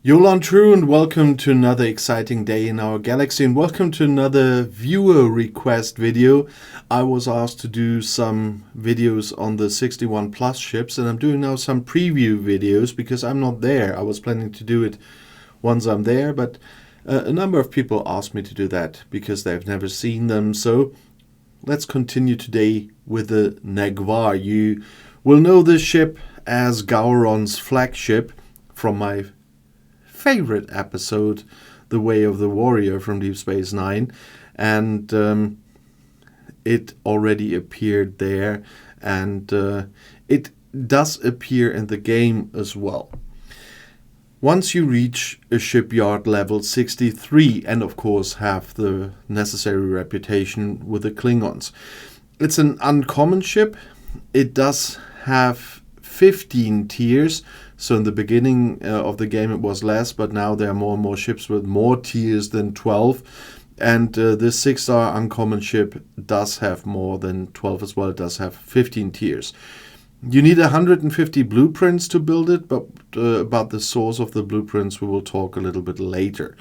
Yolan True, and welcome to another exciting day in our galaxy, and welcome to another viewer request video. I was asked to do some videos on the 61 plus ships, and I'm doing now some preview videos because I'm not there. I was planning to do it once I'm there, but a number of people asked me to do that because they've never seen them. So let's continue today with the Negh Var. You will know this ship as Gowron's flagship from my favorite episode, The Way of the Warrior from Deep Space Nine, and it already appeared there, and it does appear in the game as well. Once you reach a shipyard level 63 and of course have the necessary reputation with the Klingons. It's an uncommon ship. It does have 15 tiers. So in the beginning of the game it was less, but now there are more and more ships with more tiers than 12. And this 6-star uncommon ship does have more than 12 as well. It does have 15 tiers. You need 150 blueprints to build it, but about the source of the blueprints we will talk a little bit later.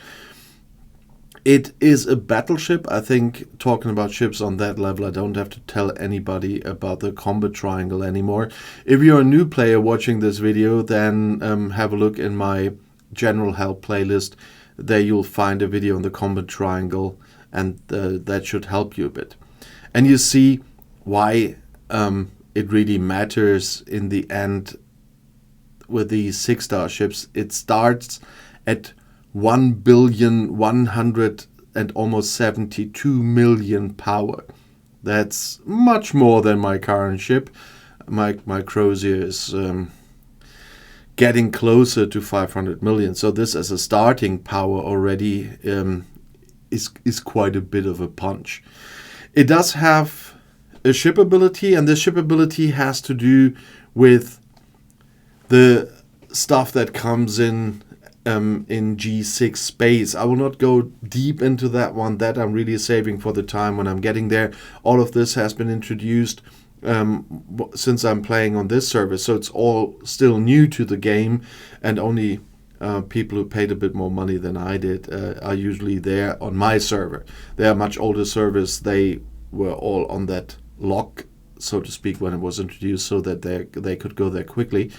It is a battleship. I think talking about ships on that level, I don't have to tell anybody about the combat triangle anymore. If you're a new player watching this video, then have a look in my general help playlist. There you'll find a video on the combat triangle, and that should help you a bit. And you see why it really matters in the end with these 6-star ships. It starts at 1,100,000,000 and almost 72 million power. That's much more than my current ship. My Crozier is getting closer to 500 million. So this as a starting power already is quite a bit of a punch. It does have a ship ability, and this ship ability has to do with the stuff that comes in G6 space. I will not go deep into that one. That I'm really saving for the time when I'm getting there. All of this has been introduced since I'm playing on this server, so it's all still new to the game, and only people who paid a bit more money than I did are usually there on my server. They are much older servers. They were all on that lock, so to speak, when it was introduced, so that they could go there quickly.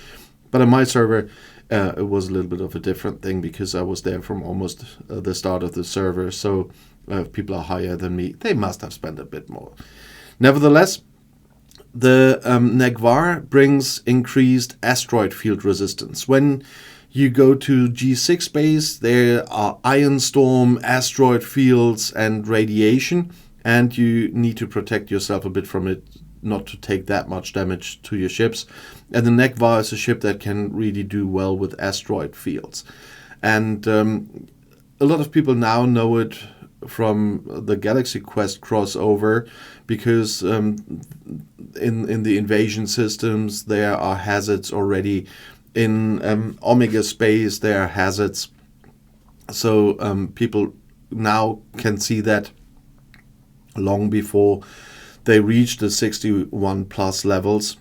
But on my server, it was a little bit of a different thing because I was there from almost the start of the server. So if people are higher than me, they must have spent a bit more. Nevertheless, the Negh Var brings increased asteroid field resistance. When you go to G6 space, there are ion storm, asteroid fields, and radiation, and you need to protect yourself a bit from it, not to take that much damage to your ships. And the Negh Var is a ship that can really do well with asteroid fields. And a lot of people now know it from the Galaxy Quest crossover because in the invasion systems there are hazards already. In Omega space there are hazards. So people now can see that long before they reach the 61 plus levels,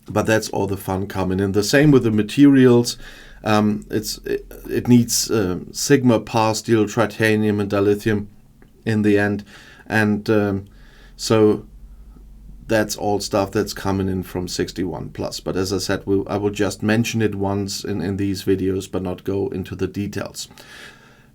but that's all the fun coming in. The same with the materials. It needs Sigma, Par Steel, Titanium, and Dilithium in the end, and so that's all stuff that's coming in from 61 plus. But as I said, I will just mention it once in these videos, but not go into the details.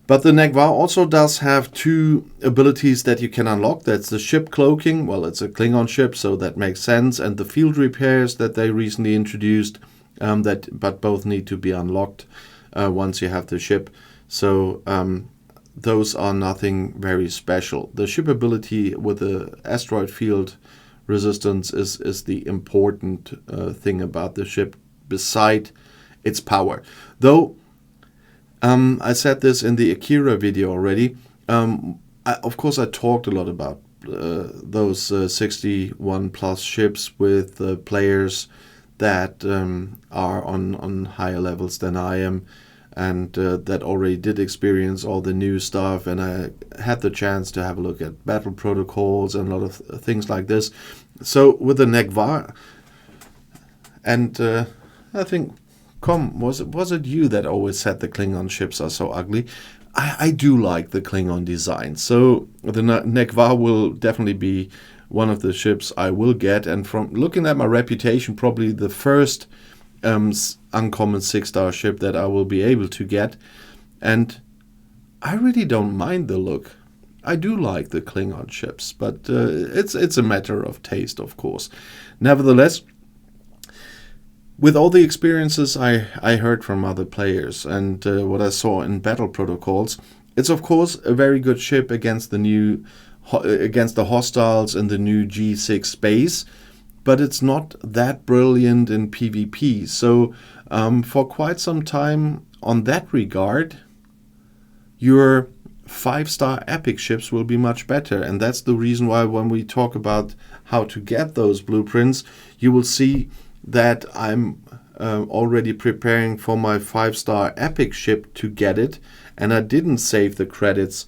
But the Negh Var also does have two abilities that you can unlock. That's the ship cloaking. Well, it's a Klingon ship, so that makes sense. And the field repairs that they recently introduced, but both need to be unlocked once you have the ship. So those are nothing very special. The ship ability with the asteroid field resistance is the important thing about the ship, beside its power. Though I said this in the Akira video already. Of course, I talked a lot about those 61 plus ships with players that are on higher levels than I am, and that already did experience all the new stuff. And I had the chance to have a look at battle protocols and a lot of things like this. So with the Negh Var, and I think was it you that always said the Klingon ships are so ugly? I do like the Klingon design. So the Negh Var will definitely be one of the ships I will get. And from looking at my reputation, probably the first uncommon 6-star ship that I will be able to get. And I really don't mind the look. I do like the Klingon ships, but it's a matter of taste, of course. Nevertheless, with all the experiences I heard from other players and what I saw in battle protocols, it's of course a very good ship against against the hostiles in the new G6 space, but it's not that brilliant in PvP. So for quite some time on that regard, your 5-star epic ships will be much better. And that's the reason why when we talk about how to get those blueprints, you will see that I'm already preparing for my 5-star epic ship to get it, and I didn't save the credits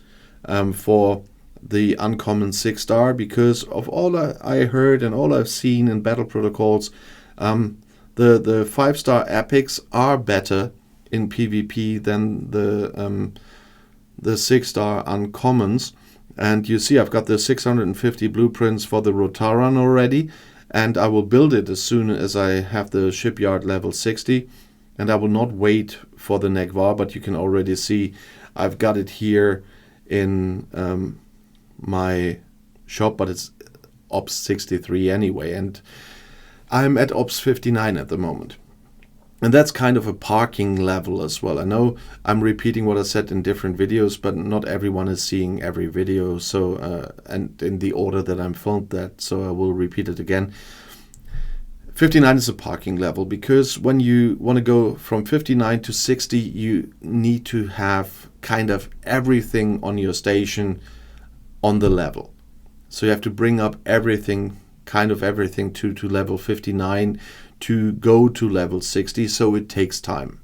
for the uncommon 6-star because of all I heard and all I've seen in battle protocols. The 5-star epics are better in PvP than the 6-star uncommons, and you see I've got the 650 blueprints for the Rotaran already. And I will build it as soon as I have the shipyard level 60. And I will not wait for the Negh Var, but you can already see I've got it here in my shop, but it's Ops 63 anyway. And I'm at Ops 59 at the moment. And that's kind of a parking level as well. I know I'm repeating what I said in different videos, but not everyone is seeing every video. So, and in the order that I'm filmed that, so I will repeat it again. 59 is a parking level because when you want to go from 59 to 60, you need to have kind of everything on your station on the level. So you have to bring up everything, kind of everything to level 59 to go to level 60, so it takes time.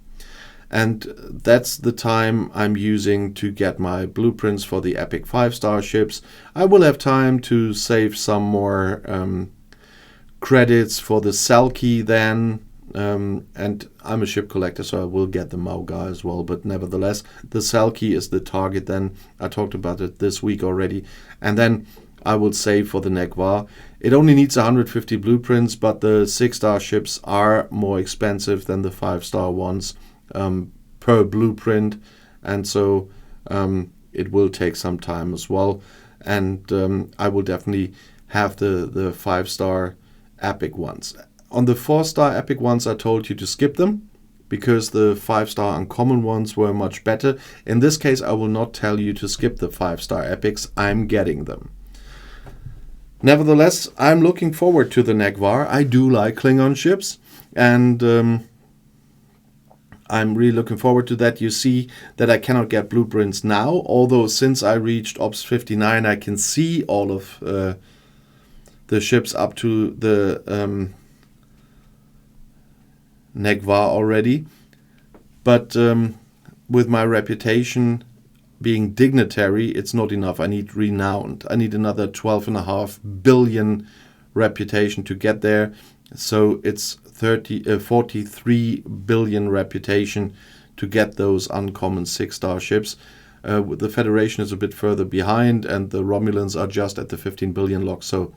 And that's the time I'm using to get my blueprints for the epic 5-star ships. I will have time to save some more credits for the Selkie then, and I'm a ship collector, so I will get the Mauga as well, but nevertheless, the Selkie is the target then. I talked about it this week already. And then I will save for the Negh Var. It only needs 150 blueprints, but the 6-star ships are more expensive than the 5-star ones per blueprint, and so it will take some time as well. And I will definitely have the 5-star epic ones. On the 4-star epic ones, I told you to skip them because the 5-star uncommon ones were much better. In this case, I will not tell you to skip the 5-star epics. I'm getting them. Nevertheless, I'm looking forward to the Negh Var. I do like Klingon ships, and I'm really looking forward to that. You see that I cannot get blueprints now, although since I reached Ops 59, I can see all of the ships up to the Negh Var already. But with my reputation being dignitary, it's not enough. I need renowned. I need another 12.5 billion reputation to get there. So it's 43 billion reputation to get those uncommon 6-star ships. The Federation is a bit further behind, and the Romulans are just at the 15 billion lock. So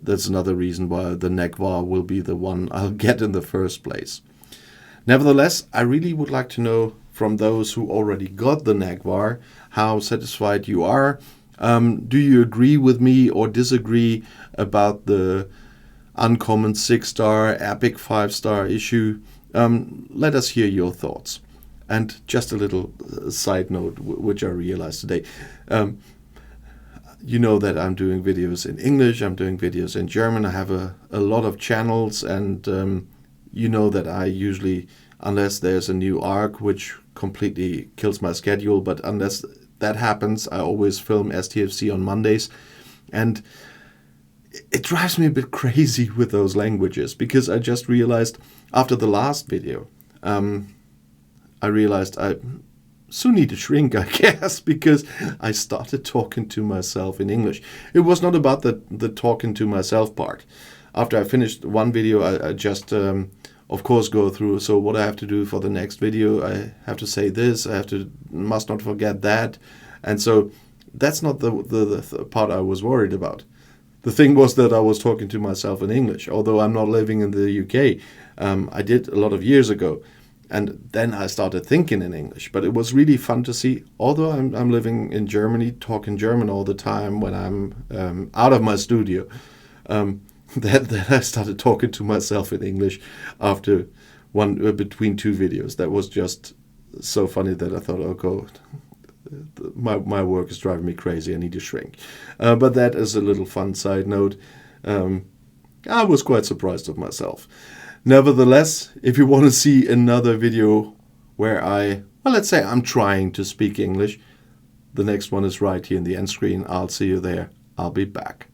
that's another reason why the Negh Var will be the one I'll get in the first place. Nevertheless, I really would like to know from those who already got the Negh Var how satisfied you are. Do you agree with me or disagree about the uncommon 6-star, epic 5-star issue? Let us hear your thoughts. And just a little side note, which I realized today. You know that I'm doing videos in English, I'm doing videos in German. I have a lot of channels, and you know that I usually, unless there's a new arc, which completely kills my schedule, but unless that happens, I always film STFC on Mondays. And it drives me a bit crazy with those languages, because I just realized after the last video, I realized I soon need to shrink, I guess, because I started talking to myself in English. It was not about the talking to myself part. After I finished one video, I just of course, go through. So what I have to do for the next video, I have to say this, must not forget that. And so that's not the part I was worried about. The thing was that I was talking to myself in English, although I'm not living in the UK. I did a lot of years ago. And then I started thinking in English. But it was really fun to see, although I'm living in Germany, talking German all the time when I'm out of my studio, that I started talking to myself in English after between two videos. That was just so funny that I thought, oh God, my work is driving me crazy. I need to shrink. But that is a little fun side note. I was quite surprised of myself. Nevertheless, if you want to see another video where let's say I'm trying to speak English, the next one is right here in the end screen. I'll see you there. I'll be back.